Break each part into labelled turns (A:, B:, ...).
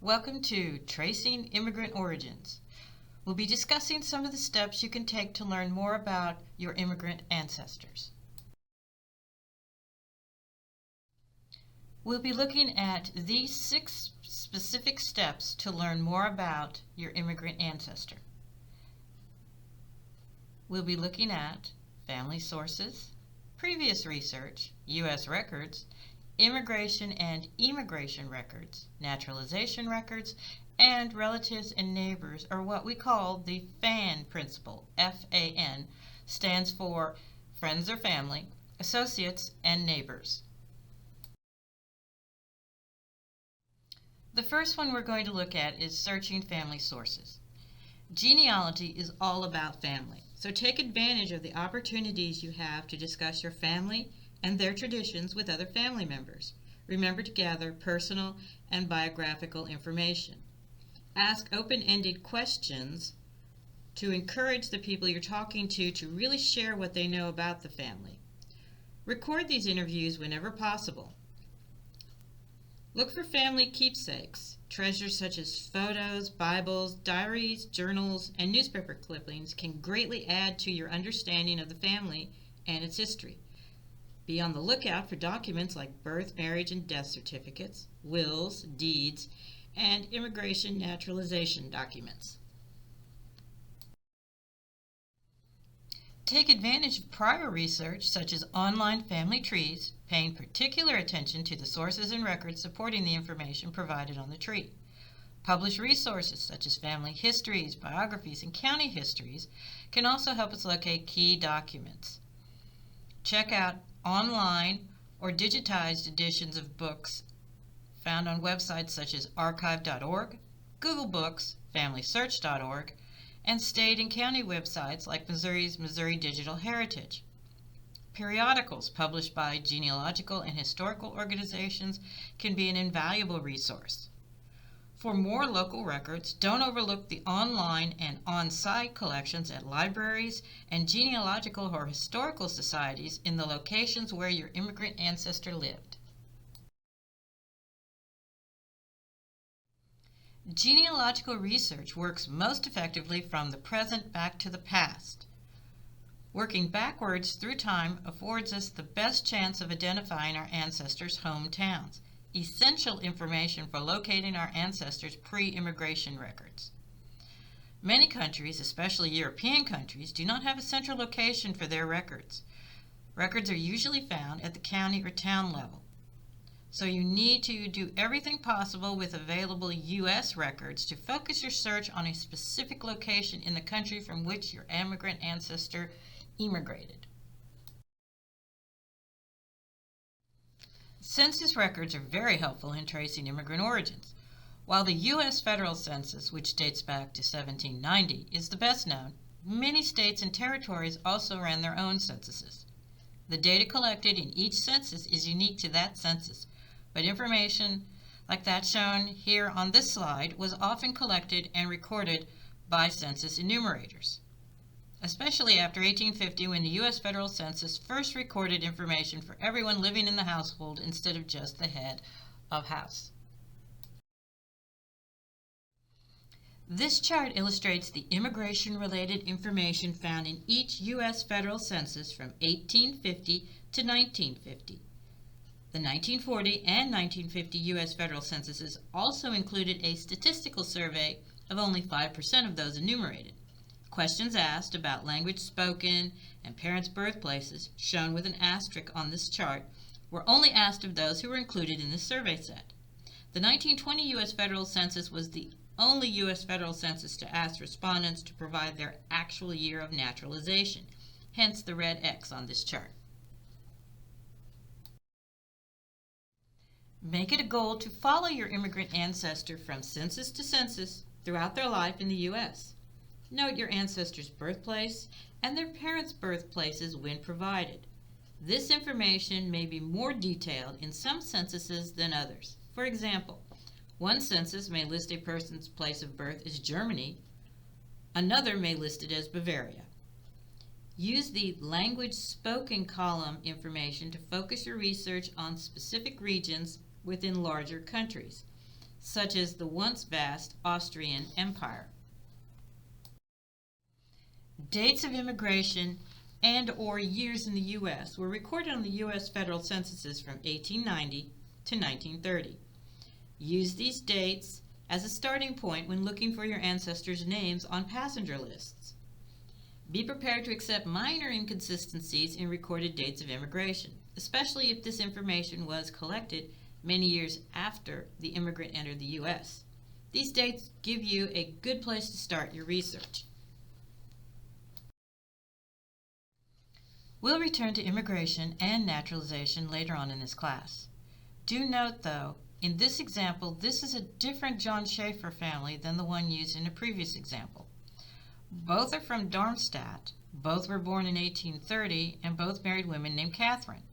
A: Welcome to Tracing Immigrant Origins. We'll be discussing some of the steps you can take to learn more about your immigrant ancestors. We'll be looking at these 6 specific steps to learn more about your immigrant ancestor. We'll be looking at family sources, previous research, U.S. records, immigration and immigration records, naturalization records, and relatives and neighbors, or what we call the FAN principle. F-A-N stands for friends or family, associates, and neighbors. The first one we're going to look at is searching family sources. Genealogy is all about family, so take advantage of the opportunities you have to discuss your family and their traditions with other family members. Remember to gather personal and biographical information. Ask open-ended questions to encourage the people you're talking to really share what they know about the family. Record these interviews whenever possible. Look for family keepsakes. Treasures such as photos, Bibles, diaries, journals, and newspaper clippings can greatly add to your understanding of the family and its history. Be on the lookout for documents like birth, marriage, and death certificates, wills, deeds, and immigration naturalization documents. Take advantage of prior research such as online family trees, paying particular attention to the sources and records supporting the information provided on the tree. Published resources such as family histories, biographies, and county histories can also help us locate key documents. Check out online or digitized editions of books found on websites such as archive.org, Google Books, FamilySearch.org, and state and county websites like Missouri's Missouri Digital Heritage. Periodicals published by genealogical and historical organizations can be an invaluable resource. For more local records, don't overlook the online and on-site collections at libraries and genealogical or historical societies in the locations where your immigrant ancestor lived. Genealogical research works most effectively from the present back to the past. Working backwards through time affords us the best chance of identifying our ancestors' hometowns, essential information for locating our ancestors' pre-immigration records. Many countries, especially European countries, do not have a central location for their records. Records are usually found at the county or town level. So you need to do everything possible with available U.S. records to focus your search on a specific location in the country from which your immigrant ancestor immigrated. Census records are very helpful in tracing immigrant origins. While the U.S. federal census, which dates back to 1790, is the best known, many states and territories also ran their own censuses. The data collected in each census is unique to that census, but information like that shown here on this slide was often collected and recorded by census enumerators, especially after 1850 when the U.S. federal census first recorded information for everyone living in the household instead of just the head of house. This chart illustrates the immigration-related information found in each U.S. federal census from 1850 to 1950. The 1940 and 1950 U.S. federal censuses also included a statistical survey of only 5% of those enumerated. Questions asked about language spoken and parents' birthplaces, shown with an asterisk on this chart, were only asked of those who were included in this survey set. The 1920 U.S. federal census was the only U.S. federal census to ask respondents to provide their actual year of naturalization, hence the red X on this chart. Make it a goal to follow your immigrant ancestor from census to census throughout their life in the U.S. Note your ancestor's birthplace and their parents' birthplaces when provided. This information may be more detailed in some censuses than others. For example, one census may list a person's place of birth as Germany, another may list it as Bavaria. Use the language spoken column information to focus your research on specific regions within larger countries. such as the once vast Austrian Empire. Dates of immigration and/or years in the U.S. were recorded on the U.S. federal censuses from 1890 to 1930. Use these dates as a starting point when looking for your ancestors' names on passenger lists. Be prepared to accept minor inconsistencies in recorded dates of immigration, especially if this information was collected many years after the immigrant entered the U.S. These dates give you a good place to start your research. We'll return to immigration and naturalization later on in this class. Do note, though, in this example, this is a different John Schaefer family than the one used in a previous example. Both are from Darmstadt, both were born in 1830, and both married women named Catherine.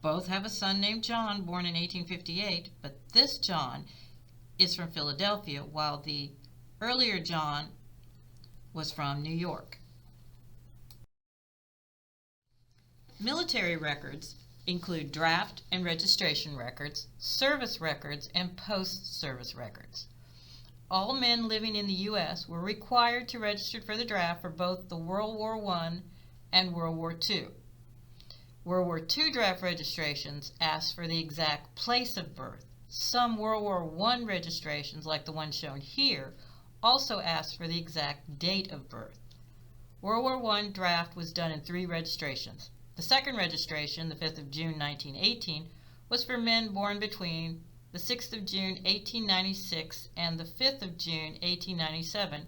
A: Both have a son named John, born in 1858, but this John is from Philadelphia, while the earlier John was from New York. Military records include draft and registration records, service records, and post-service records. All men living in the U.S. were required to register for the draft for both the World War I and World War II. World War II draft registrations asked for the exact place of birth. Some World War I registrations, like the one shown here, also asked for the exact date of birth. World War I draft was done in 3 registrations. The second registration, the 5th of June 1918, was for men born between the 6th of June 1896 and the 5th of June 1897,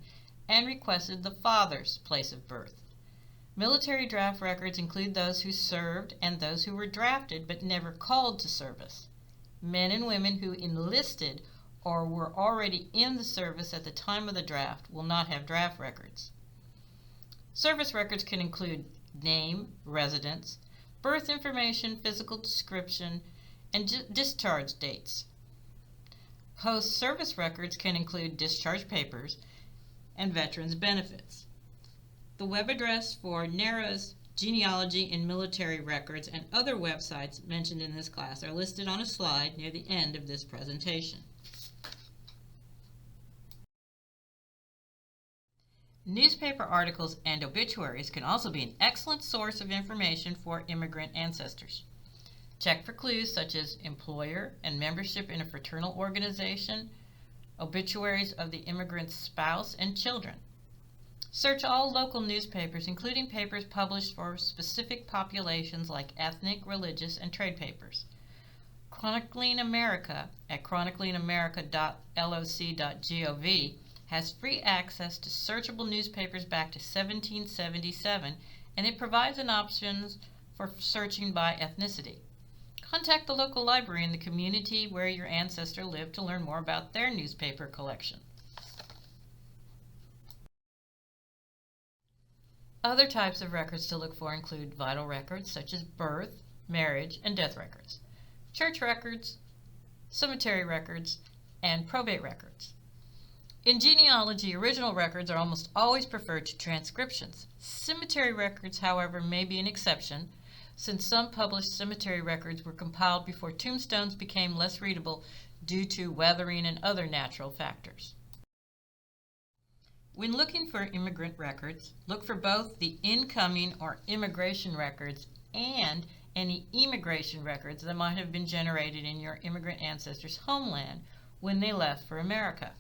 A: and requested the father's place of birth. Military draft records include those who served and those who were drafted but never called to service. Men and women who enlisted or were already in the service at the time of the draft will not have draft records. Service records can include name, residence, birth information, physical description, and discharge dates. Post-service records can include discharge papers and veterans' benefits. The web address for NARA's Genealogy and Military Records and other websites mentioned in this class are listed on a slide near the end of this presentation. Newspaper articles and obituaries can also be an excellent source of information for immigrant ancestors. Check for clues such as employer and membership in a fraternal organization, obituaries of the immigrant's spouse and children. Search all local newspapers, including papers published for specific populations like ethnic, religious, and trade papers. Chronicling America at chroniclingamerica.loc.gov has free access to searchable newspapers back to 1777, and it provides an option for searching by ethnicity. Contact the local library in the community where your ancestor lived to learn more about their newspaper collection. Other types of records to look for include vital records such as birth, marriage, and death records, church records, cemetery records, and probate records. In genealogy, original records are almost always preferred to transcriptions. Cemetery records, however, may be an exception, since some published cemetery records were compiled before tombstones became less readable due to weathering and other natural factors. When looking for immigrant records, look for both the incoming or immigration records and any immigration records that might have been generated in your immigrant ancestors' homeland when they left for America.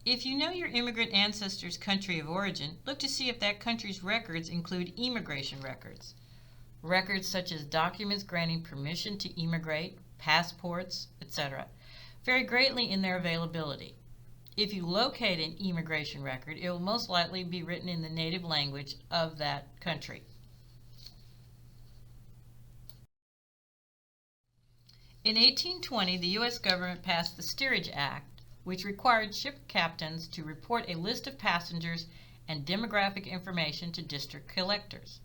A: If you know your immigrant ancestors' country of origin, look to see if that country's records include immigration records. Records such as documents granting permission to immigrate, passports, etc., vary greatly in their availability. If you locate an immigration record, it will most likely be written in the native language of that country. In 1820, the U.S. government passed the Steerage Act, which required ship captains to report a list of passengers and demographic information to district collectors.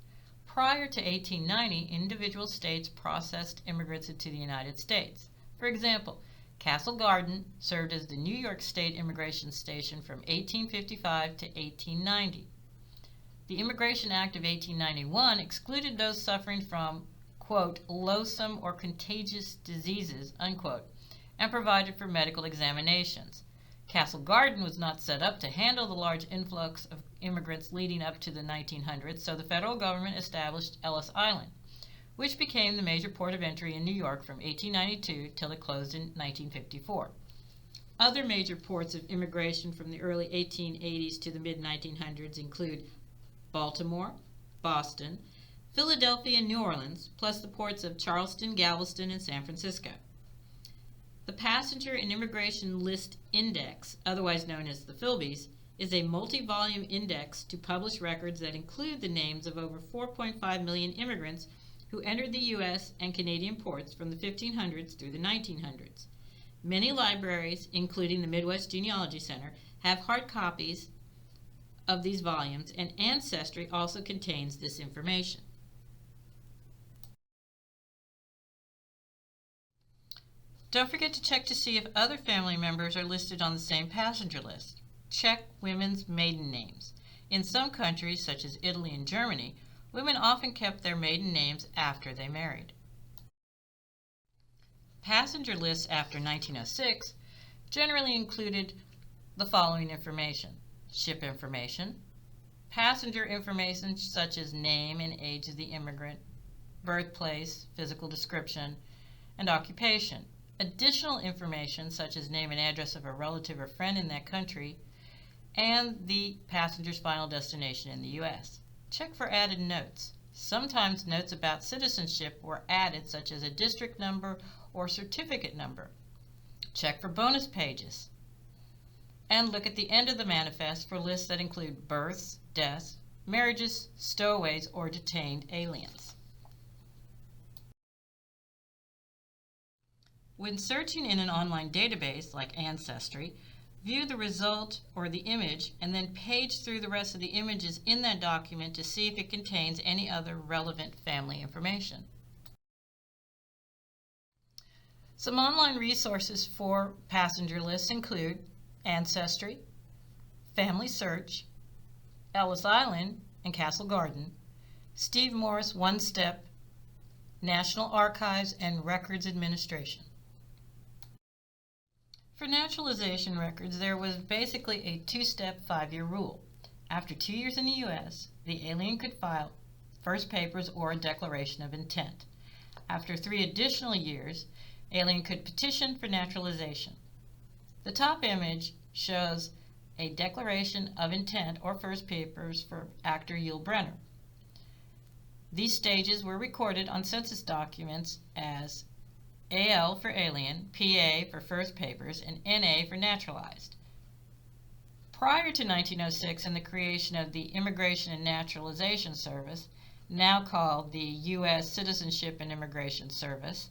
A: Prior to 1890, individual states processed immigrants into the United States. For example, Castle Garden served as the New York State Immigration Station from 1855 to 1890. The Immigration Act of 1891 excluded those suffering from quote, loathsome or contagious diseases, unquote, and provided for medical examinations. Castle Garden was not set up to handle the large influx of immigrants leading up to the 1900s, so the federal government established Ellis Island, which became the major port of entry in New York from 1892 till it closed in 1954. Other major ports of immigration from the early 1880s to the mid-1900s include Baltimore, Boston, Philadelphia, and New Orleans, plus the ports of Charleston, Galveston, and San Francisco. The Passenger and Immigration List Index, otherwise known as the PHLBIS, is a multi-volume index to publish records that include the names of over 4.5 million immigrants who entered the U.S. and Canadian ports from the 1500s through the 1900s. Many libraries, including the Midwest Genealogy Center, have hard copies of these volumes, and Ancestry also contains this information. Don't forget to check to see if other family members are listed on the same passenger list. Check women's maiden names. In some countries, such as Italy and Germany, women often kept their maiden names after they married. Passenger lists after 1906 generally included the following information: ship information, passenger information such as name and age of the immigrant, birthplace, physical description, and occupation. Additional information such as name and address of a relative or friend in that country, and the passenger's final destination in the U.S. Check for added notes. Sometimes notes about citizenship were added, such as a district number or certificate number. Check for bonus pages. And look at the end of the manifest for lists that include births, deaths, marriages, stowaways, or detained aliens. When searching in an online database like Ancestry, view the result or the image and then page through the rest of the images in that document to see if it contains any other relevant family information. Some online resources for passenger lists include Ancestry, Family Search, Ellis Island and Castle Garden, Steve Morris One Step, National Archives and Records Administration. For naturalization records, there was basically a two-step 5-year rule. After 2 years in the U.S., the alien could file first papers or a declaration of intent. After 3 additional years, alien could petition for naturalization. The top image shows a declaration of intent or first papers for actor Yul Brynner. These stages were recorded on census documents as AL for alien, PA for first papers, and NA for naturalized. Prior to 1906 and the creation of the Immigration and Naturalization Service, now called the U.S. Citizenship and Immigration Service,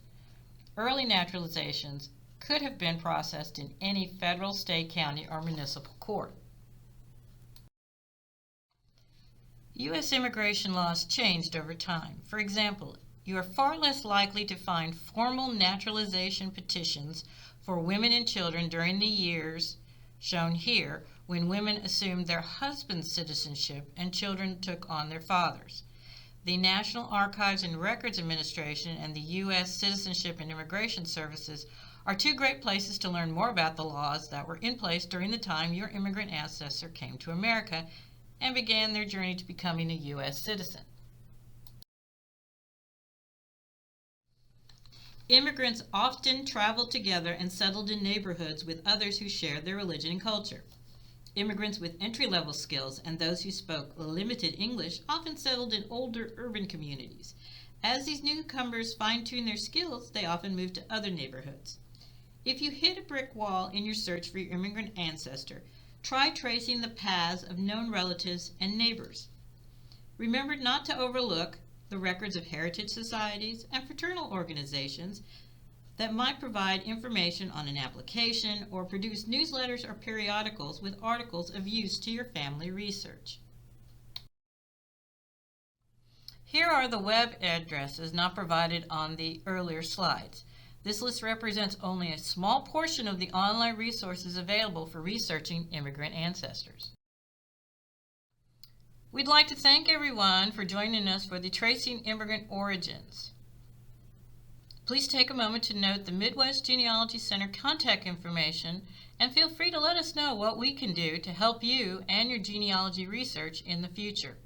A: early naturalizations could have been processed in any federal, state, county, or municipal court. U.S. immigration laws changed over time. For example, you are far less likely to find formal naturalization petitions for women and children during the years shown here, when women assumed their husband's citizenship and children took on their father's. The National Archives and Records Administration and the U.S. Citizenship and Immigration Services are 2 great places to learn more about the laws that were in place during the time your immigrant ancestor came to America and began their journey to becoming a U.S. citizen. Immigrants often traveled together and settled in neighborhoods with others who shared their religion and culture. Immigrants with entry-level skills and those who spoke limited English often settled in older urban communities. As these newcomers fine-tuned their skills, they often moved to other neighborhoods. If you hit a brick wall in your search for your immigrant ancestor, try tracing the paths of known relatives and neighbors. Remember not to overlook the records of heritage societies and fraternal organizations that might provide information on an application or produce newsletters or periodicals with articles of use to your family research. Here are the web addresses not provided on the earlier slides. This list represents only a small portion of the online resources available for researching immigrant ancestors. We'd like to thank everyone for joining us for the Tracing Immigrant Origins. Please take a moment to note the Midwest Genealogy Center contact information and feel free to let us know what we can do to help you and your genealogy research in the future.